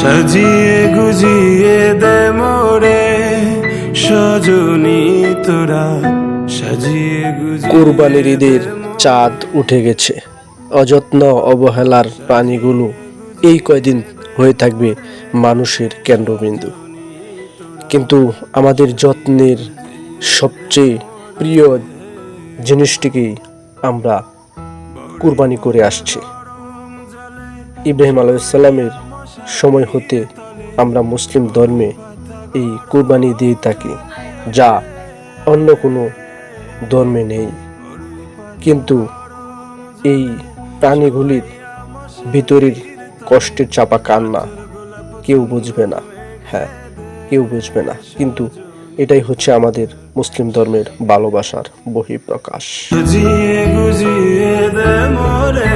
সাজিয়ে গুজিয়ে দে মোরে সজনী তোরা, সাজিয়ে গুজিয়ে। কুরবানির ঈদের চাঁদ উঠে গেছে। অযত্ন অবহেলার প্রাণীগুলো এই কয়দিন হয়ে থাকবে মানুষের কেন্দ্রবিন্দু। কিন্তু আমাদের যত্নের সবচেয়ে প্রিয় জিনিসটিকেই আমরা কুরবানি করে আসছি। ইব্রাহিম আলাইহিসসালামের সময় হতে আমরা মুসলিম ধর্মে এই কুরবানি দিয়ে থাকি, যা অন্য কোনো ধর্মে নেই। কিন্তু এই প্রাণীগুলির ভিতরের কষ্টের চাপা কান্না কেউ বুঝবে না। হ্যাঁ, কেউ বুঝবে না, কিন্তু এটাই হচ্ছে আমাদের মুসলিম ধর্মের ভালোবাসার বহিঃপ্রকাশ। সাজিয়ে গুজিয়ে দে মোরে